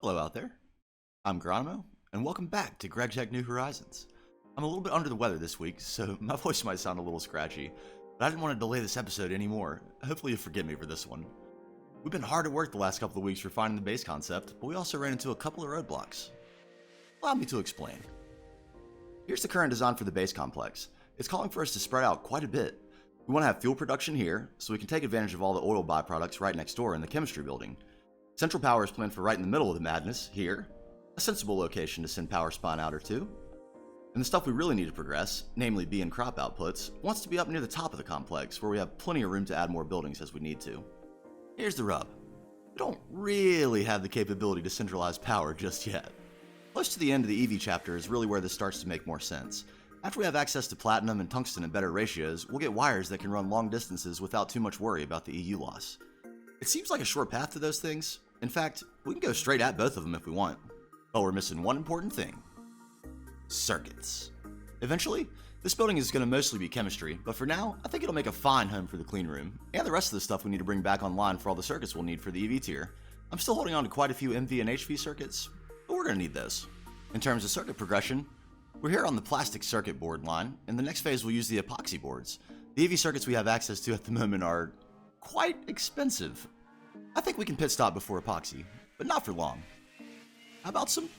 Hello out there, I'm Geronimo, and welcome back to GregTech New Horizons. I'm a little bit under the weather this week, so my voice might sound a little scratchy, but I didn't want to delay this episode anymore. Hopefully you'll forgive me for this one. We've been hard at work the last couple of weeks refining the base concept, but we also ran into a couple of roadblocks. Allow me to explain. Here's the current design for the base complex. It's calling for us to spread out quite a bit. We want to have fuel production here, so we can take advantage of all the oil byproducts right next door in the chemistry building. Central power is planned for right in the middle of the madness, here, a sensible location to send power spawn out or two. And the stuff we really need to progress, namely bee and crop outputs, wants to be up near the top of the complex, where we have plenty of room to add more buildings as we need to. Here's the rub. We don't really have the capability to centralize power just yet. Close to the end of the EV chapter is really where this starts to make more sense. After we have access to platinum and tungsten at better ratios, we'll get wires that can run long distances without too much worry about the EU loss. It seems like a short path to those things. In fact, we can go straight at both of them if we want. But we're missing one important thing. Circuits. Eventually, this building is going to mostly be chemistry, but for now, I think it'll make a fine home for the clean room, and the rest of the stuff we need to bring back online for all the circuits we'll need for the EV tier. I'm still holding on to quite a few MV and HV circuits, but we're going to need those. In terms of circuit progression, we're here on the plastic circuit board line, and the next phase we'll use the epoxy boards. The EV circuits we have access to at the moment are quite expensive. I think we can pit stop before epoxy, but not for long. How about some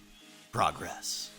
progress?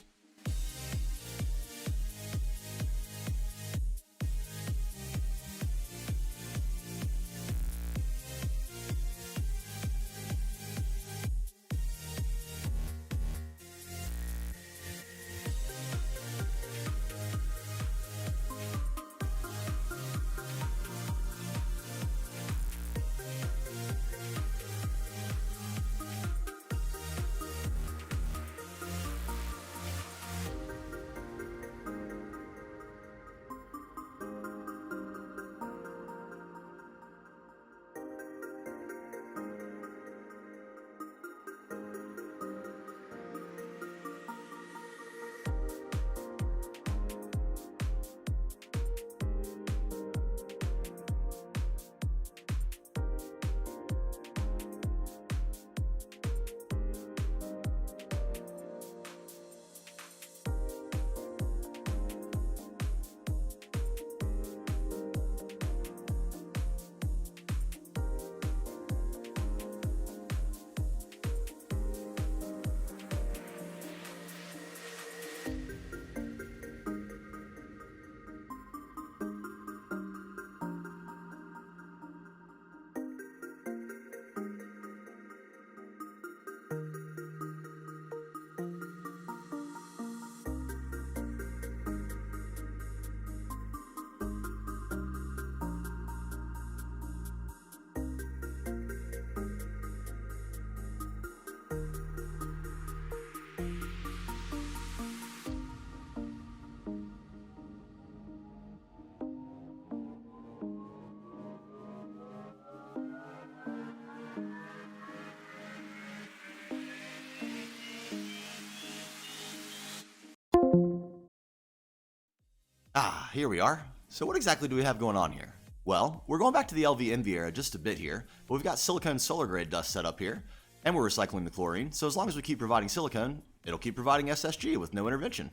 Here we are. So what exactly do we have going on here? Well, we're going back to the LV-NV era just a bit here, but we've got silicone solar grade dust set up here, and we're recycling the chlorine, so as long as we keep providing silicone, it'll keep providing SSG with no intervention.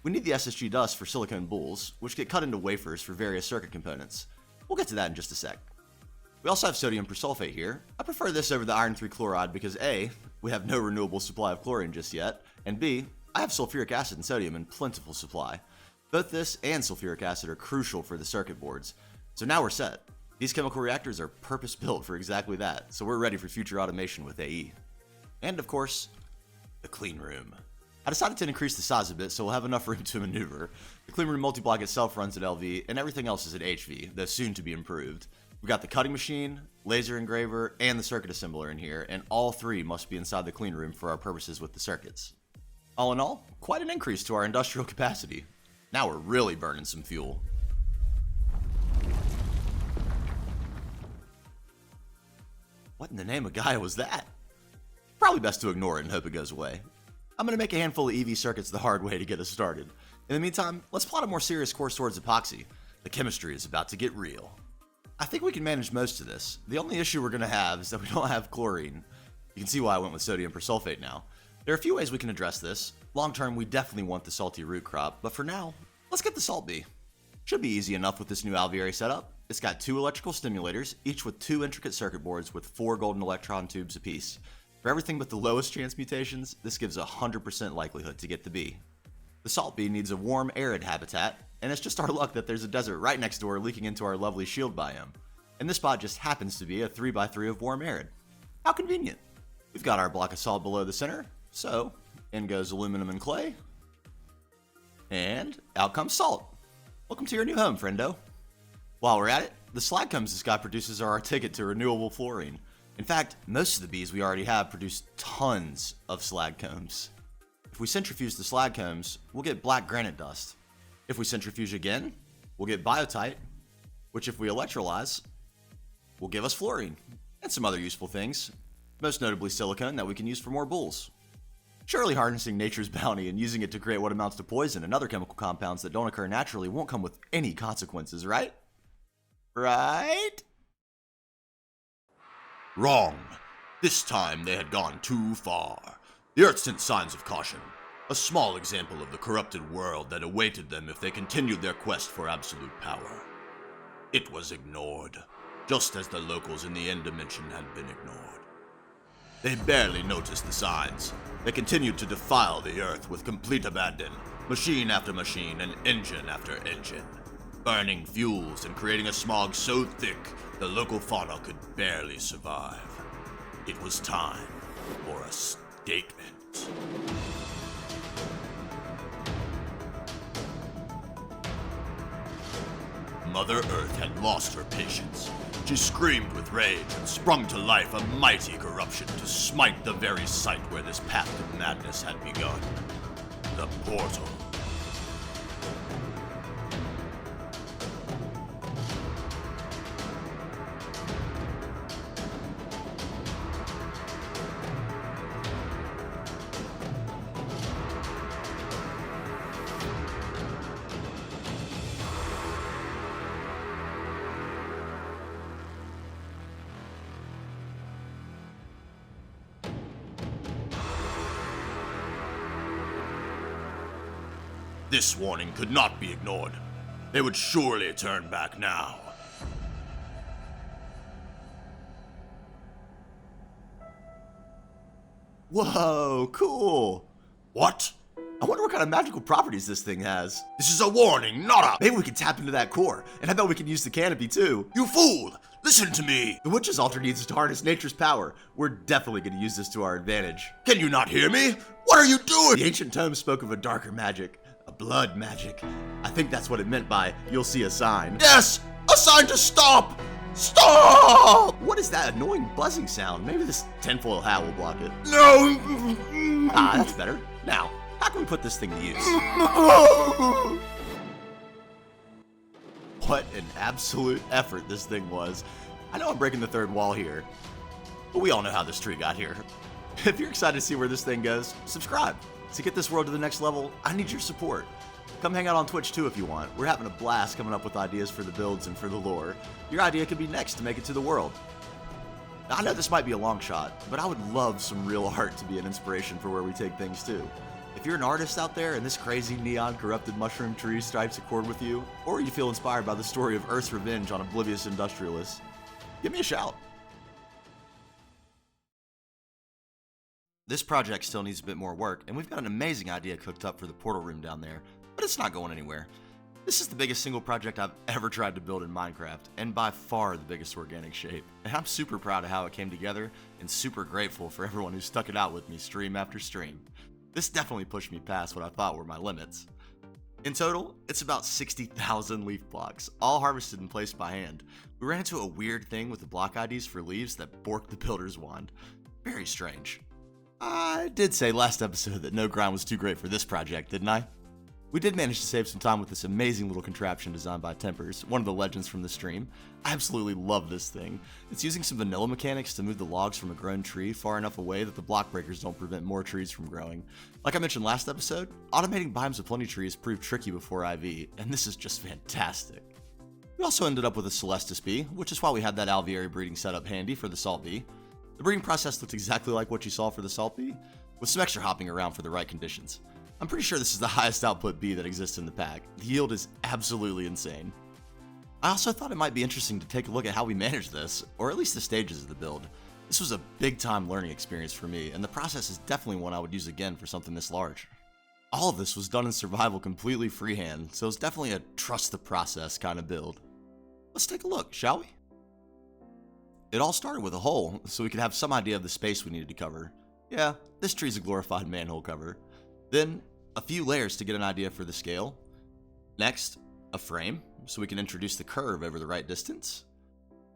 We need the SSG dust for silicone boules, which get cut into wafers for various circuit components. We'll get to that in just a sec. We also have sodium persulfate here. I prefer this over the iron 3 chloride because A, we have no renewable supply of chlorine just yet, and B, I have sulfuric acid and sodium in plentiful supply. Both this and sulfuric acid are crucial for the circuit boards, so now we're set. These chemical reactors are purpose-built for exactly that, so we're ready for future automation with AE. And of course, the clean room. I decided to increase the size a bit so we'll have enough room to maneuver. The clean room multi-block itself runs at LV, and everything else is at HV, though soon to be improved. We've got the cutting machine, laser engraver, and the circuit assembler in here, and all three must be inside the clean room for our purposes with the circuits. All in all, quite an increase to our industrial capacity. Now we're really burning some fuel. What in the name of Gaia was that? Probably best to ignore it and hope it goes away. I'm going to make a handful of EV circuits the hard way to get us started. In the meantime, let's plot a more serious course towards epoxy. The chemistry is about to get real. I think we can manage most of this. The only issue we're going to have is that we don't have chlorine. You can see why I went with sodium persulfate now. There are a few ways we can address this. Long term, we definitely want the salty root crop, but for now, let's get the salt bee. Should be easy enough with this new alveary setup. It's got 2 electrical stimulators, each with 2 intricate circuit boards with 4 golden electron tubes apiece. For everything but the lowest chance mutations, this gives a 100% likelihood to get the bee. The salt bee needs a warm, arid habitat, and it's just our luck that there's a desert right next door leaking into our lovely shield biome. And this spot just happens to be a 3x3 of warm arid. How convenient. We've got our block of salt below the center, so in goes aluminum and clay, and out comes salt. Welcome to your new home, friendo. While we're at it, the slag combs this guy produces are our ticket to renewable fluorine. In fact, most of the bees we already have produce tons of slag combs. If we centrifuge the slag combs, we'll get black granite dust. If we centrifuge again, we'll get biotite, which if we electrolyze, will give us fluorine, and some other useful things, most notably silicone that we can use for more bulls. Surely harnessing nature's bounty and using it to create what amounts to poison and other chemical compounds that don't occur naturally won't come with any consequences, right? Right? Wrong. This time they had gone too far. The Earth sent signs of caution. A small example of the corrupted world that awaited them if they continued their quest for absolute power. It was ignored, just as the locals in the end dimension had been ignored. They barely noticed the signs. They continued to defile the Earth with complete abandon, machine after machine and engine after engine, burning fuels and creating a smog so thick the local fauna could barely survive. It was time for a statement. Mother Earth had lost her patience. She screamed with rage and sprung to life a mighty corruption to smite the very site where this path to madness had begun. The portal. This warning could not be ignored. They would surely turn back now. Whoa, cool. What? I wonder what kind of magical properties this thing has. This is a warning, not a— Maybe we can tap into that core, and I bet we can use the canopy too. You fool! Listen to me! The witch's altar needs us to harness nature's power. We're definitely going to use this to our advantage. Can you not hear me? What are you doing? The ancient tomes spoke of a darker magic. A blood magic. I think that's what it meant by, you'll see a sign. Yes! A sign to stop! Stop! What is that annoying buzzing sound? Maybe this tinfoil hat will block it. No! Ah, that's better. Now, how can we put this thing to use? What an absolute effort this thing was. I know I'm breaking the third wall here, but we all know how this tree got here. If you're excited to see where this thing goes, subscribe. To get this world to the next level, I need your support. Come hang out on Twitch too if you want. We're having a blast coming up with ideas for the builds and for the lore. Your idea could be next to make it to the world. Now, I know this might be a long shot, but I would love some real art to be an inspiration for where we take things too. If you're an artist out there and this crazy neon corrupted mushroom tree strikes a chord with you, or you feel inspired by the story of Earth's revenge on oblivious industrialists, give me a shout. This project still needs a bit more work, and we've got an amazing idea cooked up for the portal room down there, but it's not going anywhere. This is the biggest single project I've ever tried to build in Minecraft, and by far the biggest organic shape. And I'm super proud of how it came together, and super grateful for everyone who stuck it out with me stream after stream. This definitely pushed me past what I thought were my limits. In total, it's about 60,000 leaf blocks, all harvested and placed by hand. We ran into a weird thing with the block IDs for leaves that borked the builder's wand. Very strange. I did say last episode that no grind was too great for this project, didn't I? We did manage to save some time with this amazing little contraption designed by Tempers, one of the legends from the stream. I absolutely love this thing. It's using some vanilla mechanics to move the logs from a grown tree far enough away that the block breakers don't prevent more trees from growing. Like I mentioned last episode, automating biomes of plenty trees proved tricky before IV, and this is just fantastic. We also ended up with a Celestis bee, which is why we had that alveary breeding setup handy for the salt bee. The The breeding process looked exactly like what you saw for the salt bee, with some extra hopping around for the right conditions. I'm pretty sure this is the highest output bee that exists in the pack. The yield is absolutely insane. I also thought it might be interesting to take a look at how we managed this, or at least the stages of the build. This was a big time learning experience for me, and the process is definitely one I would use again for something this large. All of this was done in survival completely freehand, so it's definitely a trust the process kind of build. Let's take a look, shall we? It all started with a hole, so we could have some idea of the space we needed to cover. Yeah, this tree's a glorified manhole cover. Then, a few layers to get an idea for the scale. Next, a frame, so we can introduce the curve over the right distance.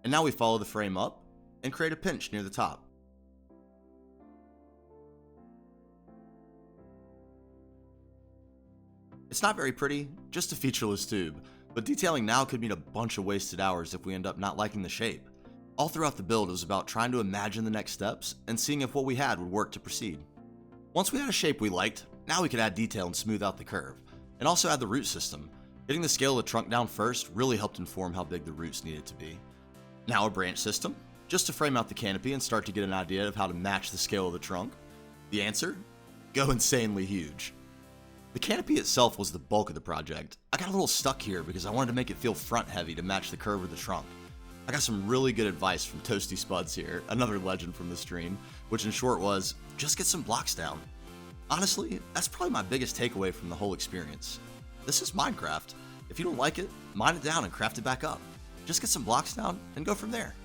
And now we follow the frame up and create a pinch near the top. It's not very pretty, just a featureless tube, but detailing now could mean a bunch of wasted hours if we end up not liking the shape. All throughout the build it was about trying to imagine the next steps and seeing if what we had would work to proceed. Once we had a shape we liked, now we could add detail and smooth out the curve, and also add the root system. Getting the scale of the trunk down first really helped inform how big the roots needed to be. Now a branch system, just to frame out the canopy and start to get an idea of how to match the scale of the trunk. The answer? Go insanely huge. The canopy itself was the bulk of the project. I got a little stuck here because I wanted to make it feel front heavy to match the curve of the trunk. I got some really good advice from Toasty Spuds here, another legend from the stream, which in short was, just get some blocks down. Honestly, that's probably my biggest takeaway from the whole experience. This is Minecraft. If you don't like it, mine it down and craft it back up. Just get some blocks down and go from there.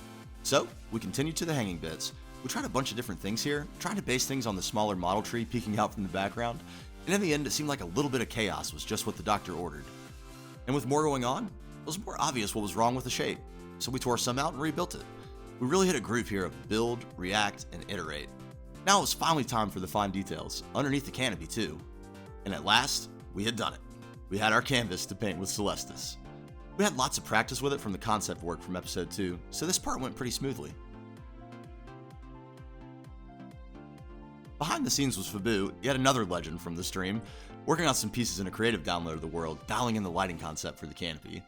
So, we continued to the hanging bits. We tried a bunch of different things here, trying to base things on the smaller model tree peeking out from the background, and in the end it seemed like a little bit of chaos was just what the doctor ordered. And with more going on, it was more obvious what was wrong with the shape, so we tore some out and rebuilt it. We really hit a groove here of build, react, and iterate. Now it was finally time for the fine details, underneath the canopy too. And at last, we had done it. We had our canvas to paint with Celestis. We had lots of practice with it from the concept work from episode 2, so this part went pretty smoothly. Behind the scenes was Fabu, yet another legend from the stream, working on some pieces in a creative download of the world, dialing in the lighting concept for the canopy.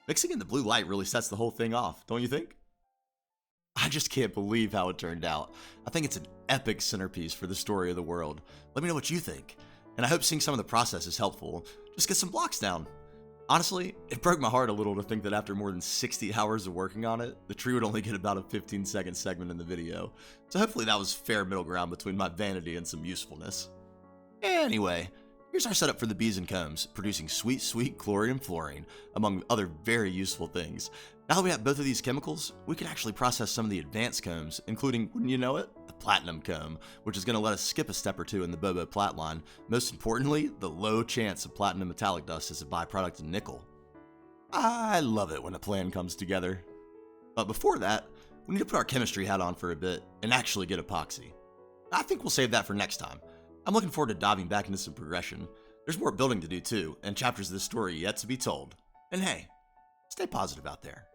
Mixing in the blue light really sets the whole thing off, don't you think? I just can't believe how it turned out. I think it's an epic centerpiece for the story of the world. Let me know what you think. And I hope seeing some of the process is helpful. Just get some blocks down. Honestly, it broke my heart a little to think that after more than 60 hours of working on it, the tree would only get about a 15-second segment in the video. So hopefully that was fair middle ground between my vanity and some usefulness. Anyway, here's our setup for the bees and combs, producing sweet, sweet chlorine and fluorine, among other very useful things. Now that we have both of these chemicals, we can actually process some of the advanced combs, including, wouldn't you know it, the platinum comb, which is going to let us skip a step or two in the Bobo plat line. Most importantly, the low chance of platinum metallic dust as a byproduct of nickel. I love it when a plan comes together. But before that, we need to put our chemistry hat on for a bit and actually get epoxy. I think we'll save that for next time. I'm looking forward to diving back into some progression. There's more building to do too, and chapters of this story yet to be told. And hey, stay positive out there.